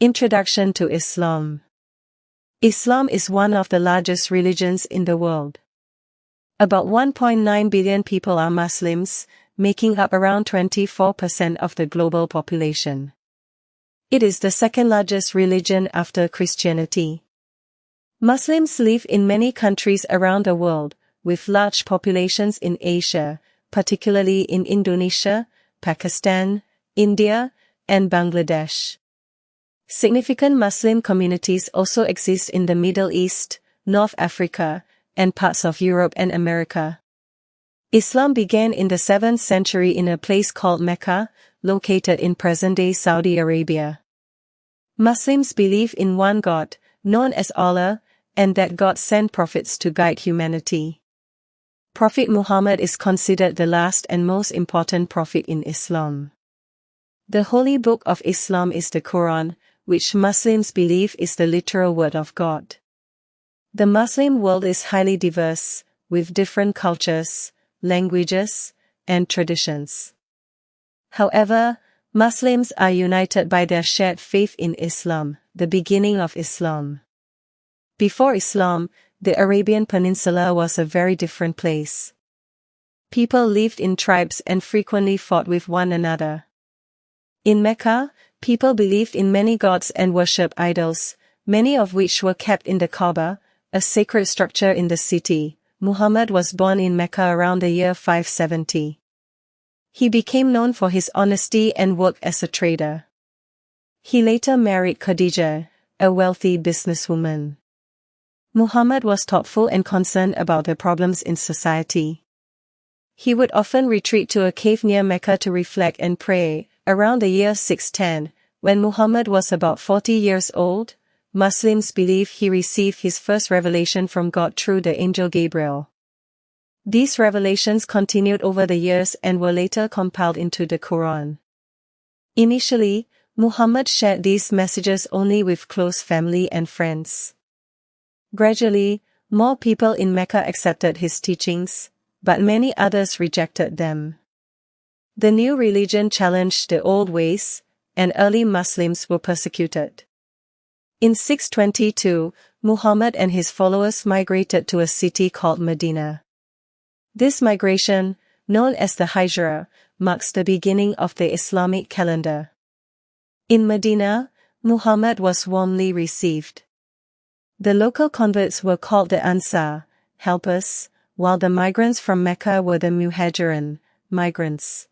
Introduction to Islam. Islam is one of the largest religions in the world. About 1.9 billion people are Muslims, making up around 24% of the global population. It is the second largest religion after Christianity. Muslims live in many countries around the world, with large populations in Asia, particularly in Indonesia, Pakistan, India, and Bangladesh. Significant Muslim communities also exist in the Middle East, North Africa, and parts of Europe and America. Islam began in the 7th century in a place called Mecca, located in present-day Saudi Arabia. Muslims believe in one God, known as Allah, and that God sent prophets to guide humanity. Prophet Muhammad is considered the last and most important prophet in Islam. The holy book of Islam is the Quran, which Muslims believe is the literal word of God. The Muslim world is highly diverse, with different cultures, languages, and traditions. However, Muslims are united by their shared faith in Islam, the beginning of Islam. Before Islam, the Arabian Peninsula was a very different place. People lived in tribes and frequently fought with one another. In Mecca, people believed in many gods and worshipped idols, many of which were kept in the Kaaba, a sacred structure in the city. Muhammad was born in Mecca around the year 570. He became known for his honesty and worked as a trader. He later married Khadija, a wealthy businesswoman. Muhammad was thoughtful and concerned about the problems in society. He would often retreat to a cave near Mecca to reflect and pray. Around the year 610, when Muhammad was about 40 years old, Muslims believe he received his first revelation from God through the angel Gabriel. These revelations continued over the years and were later compiled into the Quran. Initially, Muhammad shared these messages only with close family and friends. Gradually, more people in Mecca accepted his teachings, but many others rejected them. The new religion challenged the old ways, and early Muslims were persecuted. In 622, Muhammad and his followers migrated to a city called Medina. This migration, known as the Hijra, marks the beginning of the Islamic calendar. In Medina, Muhammad was warmly received. The local converts were called the Ansar, helpers, while the migrants from Mecca were the Muhajirin, migrants.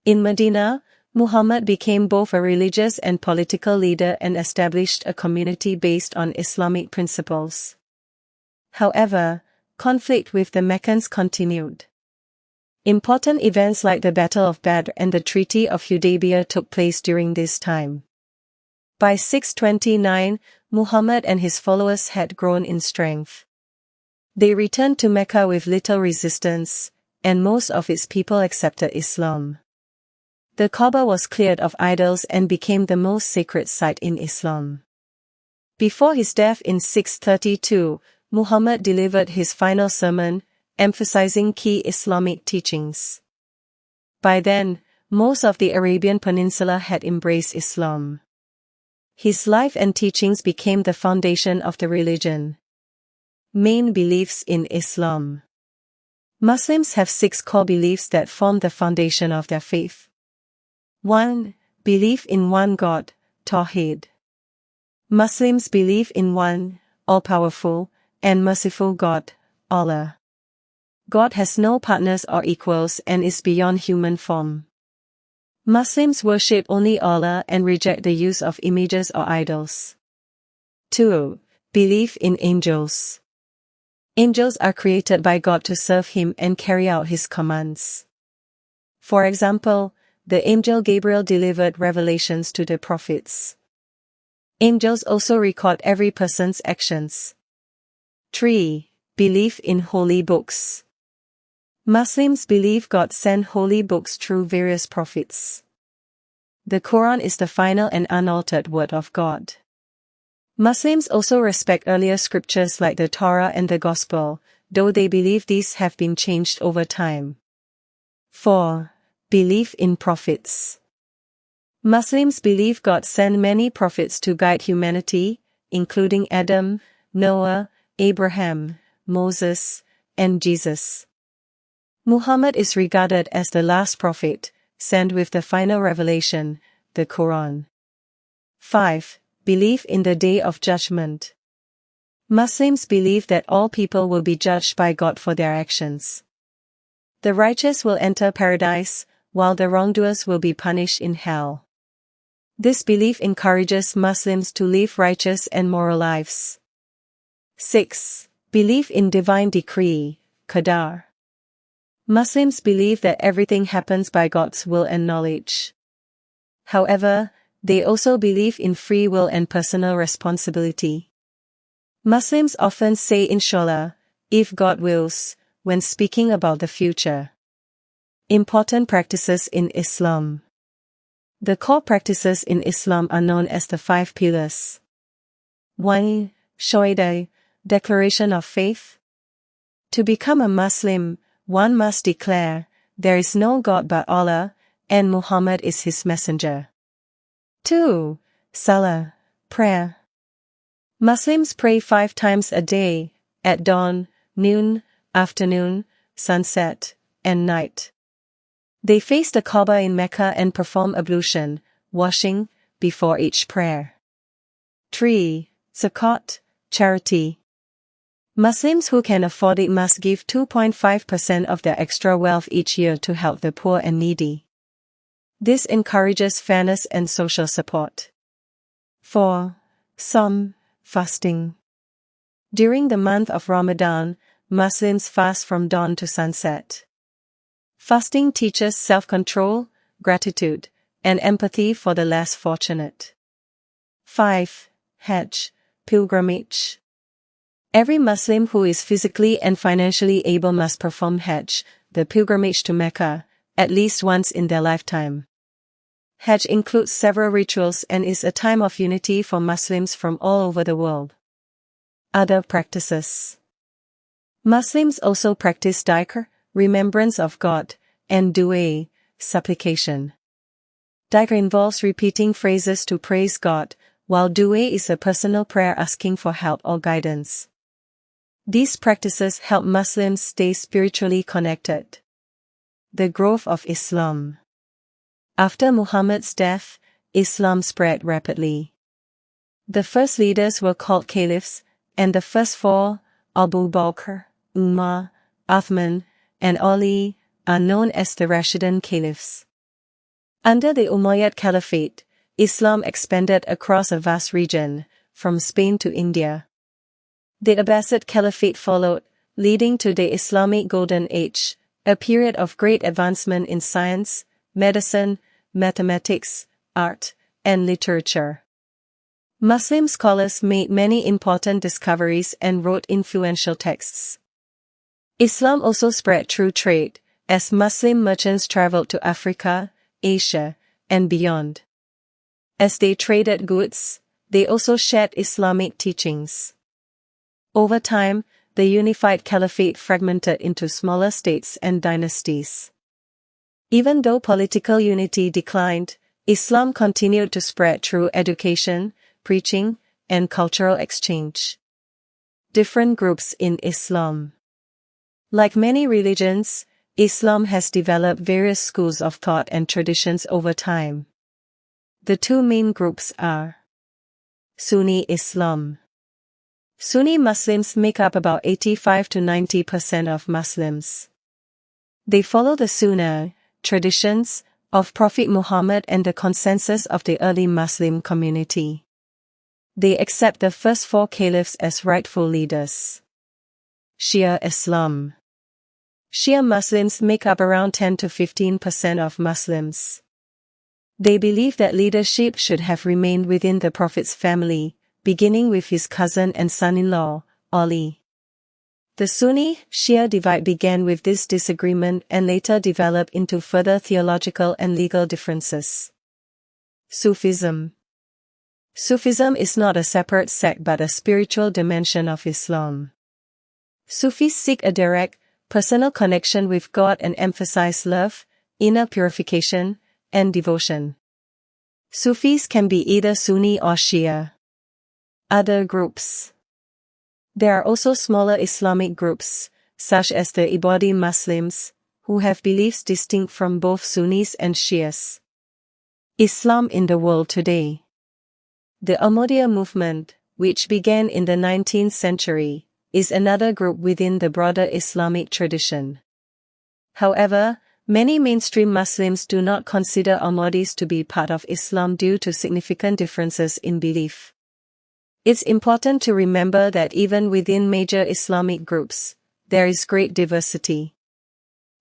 In Medina, Muhammad became both a religious and political leader and established a community based on Islamic principles. However, conflict with the Meccans continued. Important events like the Battle of Badr and the Treaty of Hudaybiyah took place during this time. By 629, Muhammad and his followers had grown in strength. They returned to Mecca with little resistance, and most of its people accepted Islam. The Kaaba was cleared of idols and became the most sacred site in Islam. Before his death in 632, Muhammad delivered his final sermon, emphasizing key Islamic teachings. By then, most of the Arabian Peninsula had embraced Islam. His life and teachings became the foundation of the religion. Main beliefs in Islam. Muslims have 6 core beliefs that form the foundation of their faith. 1. Belief in one God, Tawheed. Muslims believe in one, all-powerful, and merciful God, Allah. God has no partners or equals and is beyond human form. Muslims worship only Allah and reject the use of images or idols. 2. Belief in angels. Angels are created by God to serve Him and carry out His commands. For example, the angel Gabriel delivered revelations to the prophets. Angels also record every person's actions. 3. Belief in holy books. Muslims believe God sent holy books through various prophets. The Quran is the final and unaltered word of God. Muslims also respect earlier scriptures like the Torah and the Gospel, though they believe these have been changed over time. 4. Belief in prophets. Muslims believe God sent many prophets to guide humanity, including Adam, Noah, Abraham, Moses, and Jesus. Muhammad is regarded as the last prophet, sent with the final revelation, the Quran. 5. Belief in the Day of Judgment. Muslims believe that all people will be judged by God for their actions. The righteous will enter paradise, while the wrongdoers will be punished in hell. This belief encourages Muslims to live righteous and moral lives. 6. Belief in divine decree, Qadar. Muslims believe that everything happens by God's will and knowledge. However, they also believe in free will and personal responsibility. Muslims often say Inshallah, if God wills, when speaking about the future. Important practices in Islam. The core practices in Islam are known as the 5 pillars. 1. Shahadah, declaration of faith. To become a Muslim, one must declare, there is no God but Allah, and Muhammad is his messenger. 2. Salah, prayer. Muslims pray 5 times a day, at dawn, noon, afternoon, sunset, and night. They face the Kaaba in Mecca and perform ablution, washing, before each prayer. 3. Zakat, charity. Muslims who can afford it must give 2.5% of their extra wealth each year to help the poor and needy. This encourages fairness and social support. 4. Sawm, fasting. During the month of Ramadan, Muslims fast from dawn to sunset. Fasting teaches self-control, gratitude, and empathy for the less fortunate. 5. Hajj, pilgrimage. Every Muslim who is physically and financially able must perform Hajj, the pilgrimage to Mecca, at least once in their lifetime. Hajj includes several rituals and is a time of unity for Muslims from all over the world. Other practices. Muslims also practice dhikr, remembrance of God, and dua, supplication. Dhikr involves repeating phrases to praise God, while dua is a personal prayer asking for help or guidance. These practices help Muslims stay spiritually connected. The growth of Islam. After Muhammad's death, Islam spread rapidly. The first leaders were called caliphs, and the first 4, Abu Bakr, Umar, Uthman, and Ali, are known as the Rashidun caliphs. Under the Umayyad Caliphate, Islam expanded across a vast region, from Spain to India. The Abbasid Caliphate followed, leading to the Islamic Golden Age, a period of great advancement in science, medicine, mathematics, art, and literature. Muslim scholars made many important discoveries and wrote influential texts. Islam also spread through trade, as Muslim merchants traveled to Africa, Asia, and beyond. As they traded goods, they also shared Islamic teachings. Over time, the unified caliphate fragmented into smaller states and dynasties. Even though political unity declined, Islam continued to spread through education, preaching, and cultural exchange. Different groups in Islam. Like many religions, Islam has developed various schools of thought and traditions over time. The 2 main groups are Sunni Islam. Sunni Muslims make up about 85 to 90% of Muslims. They follow the Sunnah, traditions, of Prophet Muhammad and the consensus of the early Muslim community. They accept the first 4 caliphs as rightful leaders. Shia Islam. Shia Muslims make up around 10 to 15% of Muslims. They believe that leadership should have remained within the Prophet's family, beginning with his cousin and son-in-law, Ali. The Sunni-Shia divide began with this disagreement and later developed into further theological and legal differences. Sufism. Sufism is not a separate sect but a spiritual dimension of Islam. Sufis seek a direct, personal connection with God and emphasize love, inner purification, and devotion. Sufis can be either Sunni or Shia. Other groups. There are also smaller Islamic groups, such as the Ibadi Muslims, who have beliefs distinct from both Sunnis and Shias. Islam in the world today. The Ahmadiyya movement, which began in the 19th century, is another group within the broader Islamic tradition. However, many mainstream Muslims do not consider Ahmadis to be part of Islam due to significant differences in belief. It's important to remember that even within major Islamic groups, there is great diversity.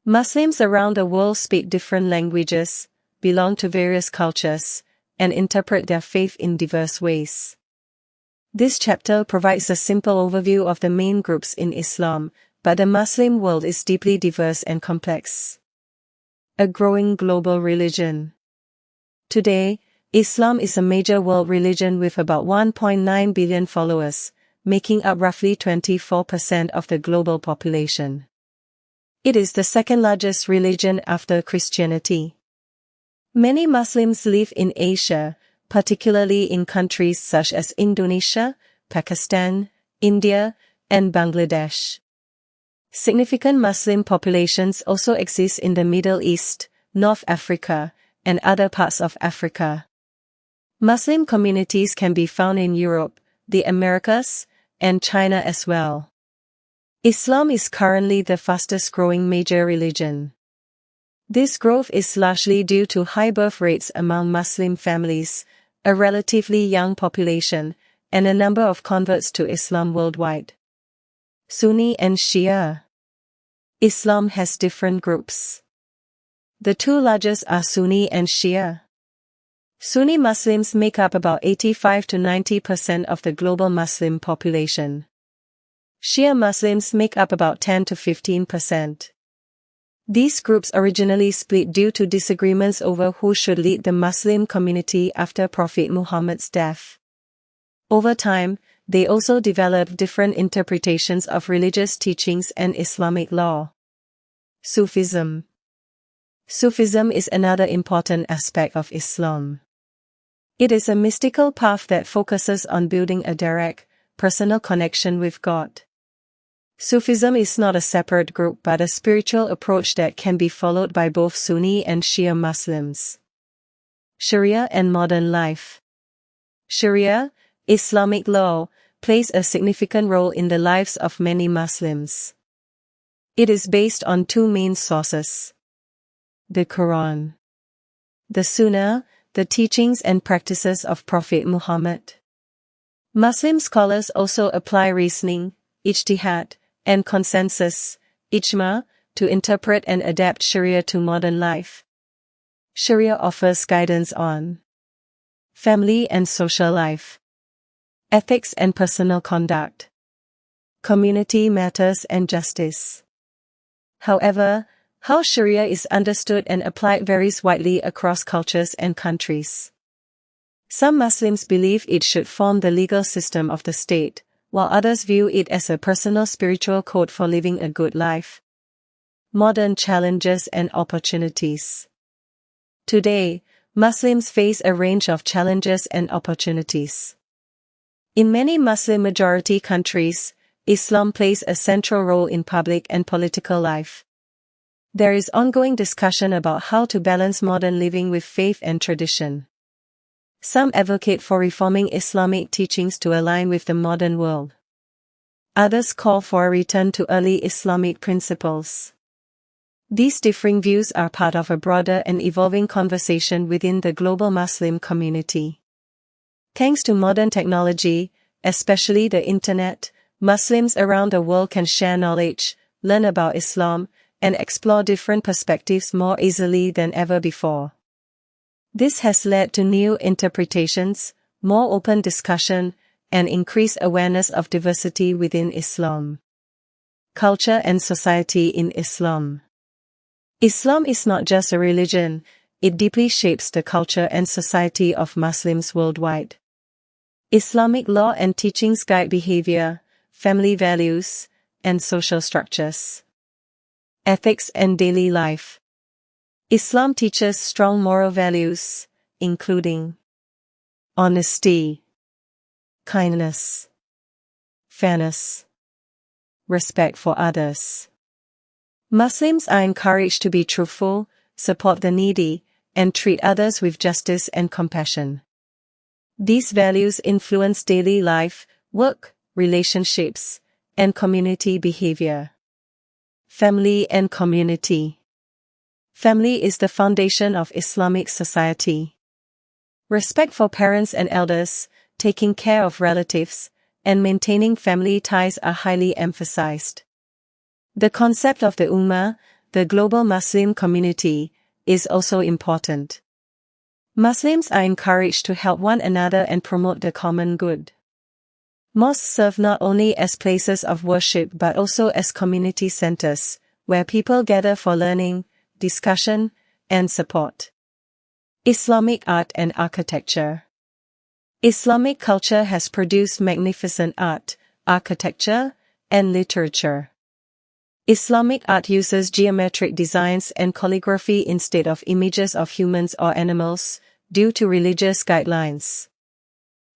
Muslims around the world speak different languages, belong to various cultures, and interpret their faith in diverse ways. This chapter provides a simple overview of the main groups in Islam, but the Muslim world is deeply diverse and complex. A growing global religion. Today, Islam is a major world religion with about 1.9 billion followers, making up roughly 24% of the global population. It is the second largest religion after Christianity. Many Muslims live in Asia, particularly in countries such as Indonesia, Pakistan, India, and Bangladesh. Significant Muslim populations also exist in the Middle East, North Africa, and other parts of Africa. Muslim communities can be found in Europe, the Americas, and China as well. Islam is currently the fastest growing major religion. This growth is largely due to high birth rates among Muslim families, a relatively young population, and a number of converts to Islam worldwide. Sunni and Shia. Islam has different groups. The two largest are Sunni and Shia. Sunni Muslims make up about 85 to 90% of the global Muslim population. Shia Muslims make up about 10 to 15%. These groups originally split due to disagreements over who should lead the Muslim community after Prophet Muhammad's death. Over time, they also developed different interpretations of religious teachings and Islamic law. Sufism. Sufism is another important aspect of Islam. It is a mystical path that focuses on building a direct, personal connection with God. Sufism is not a separate group but a spiritual approach that can be followed by both Sunni and Shia Muslims. Sharia and modern life. Sharia, Islamic law, plays a significant role in the lives of many Muslims. It is based on two main sources: the Quran, the Sunnah, the teachings and practices of Prophet Muhammad. Muslim scholars also apply reasoning, ijtihad, and consensus, ijma, to interpret and adapt Sharia to modern life. Sharia offers guidance on family and social life, ethics and personal conduct, community matters and justice. However, how Sharia is understood and applied varies widely across cultures and countries. Some Muslims believe it should form the legal system of the state, while others view it as a personal spiritual code for living a good life. Modern challenges and opportunities. Today, Muslims face a range of challenges and opportunities. In many Muslim-majority countries, Islam plays a central role in public and political life. There is ongoing discussion about how to balance modern living with faith and tradition. Some advocate for reforming Islamic teachings to align with the modern world. Others call for a return to early Islamic principles. These differing views are part of a broader and evolving conversation within the global Muslim community. Thanks to modern technology, especially the Internet, Muslims around the world can share knowledge, learn about Islam, and explore different perspectives more easily than ever before. This has led to new interpretations, more open discussion, and increased awareness of diversity within Islam. Culture and society in Islam. Islam is not just a religion, it deeply shapes the culture and society of Muslims worldwide. Islamic law and teachings guide behavior, family values, and social structures. Ethics and daily life. Islam teaches strong moral values, including honesty, kindness, fairness, respect for others. Muslims are encouraged to be truthful, support the needy, and treat others with justice and compassion. These values influence daily life, work, relationships, and community behavior. Family and community. Family is the foundation of Islamic society. Respect for parents and elders, taking care of relatives, and maintaining family ties are highly emphasized. The concept of the Ummah, the global Muslim community, is also important. Muslims are encouraged to help one another and promote the common good. Mosques serve not only as places of worship but also as community centers, where people gather for learning, discussion, and support. Islamic art and architecture. Islamic culture has produced magnificent art, architecture, and literature. Islamic art uses geometric designs and calligraphy instead of images of humans or animals, due to religious guidelines.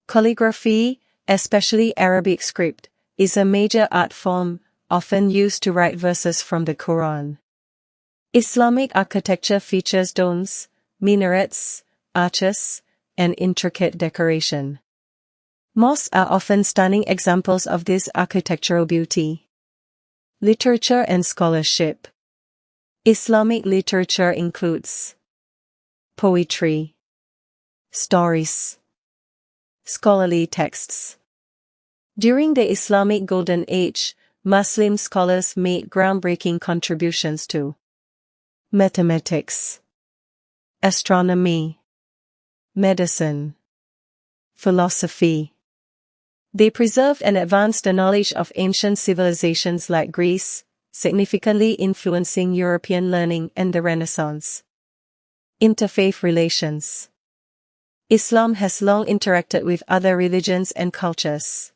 Calligraphy, especially Arabic script, is a major art form, often used to write verses from the Quran. Islamic architecture features domes, minarets, arches, and intricate decoration. Mosques are often stunning examples of this architectural beauty. Literature and scholarship. Islamic literature includes poetry, stories, scholarly texts. During the Islamic Golden Age, Muslim scholars made groundbreaking contributions to mathematics, astronomy, medicine, philosophy. They preserved and advanced the knowledge of ancient civilizations like Greece, significantly influencing European learning and the Renaissance. Interfaith relations. Islam has long interacted with other religions and cultures.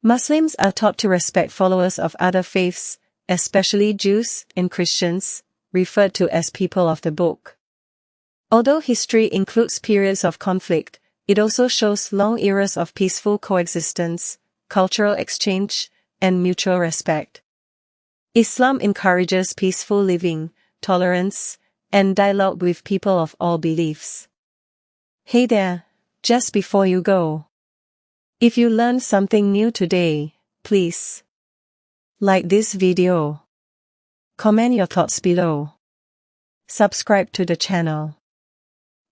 Muslims are taught to respect followers of other faiths, especially Jews and Christians, referred to as people of the book. Although history includes periods of conflict, it also shows long eras of peaceful coexistence, cultural exchange, and mutual respect. Islam encourages peaceful living, tolerance, and dialogue with people of all beliefs. Hey there, just before you go. If you learned something new today, please like this video. Comment your thoughts below. Subscribe to the channel.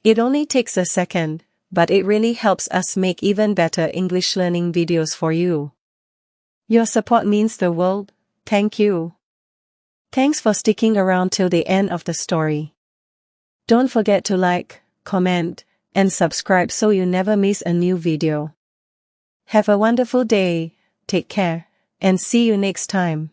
It only takes a second, but it really helps us make even better English learning videos for you. Your support means the world. Thank you. Thanks for sticking around till the end of the story. Don't forget to like, comment, and subscribe so you never miss a new video. Have a wonderful day, take care, and see you next time.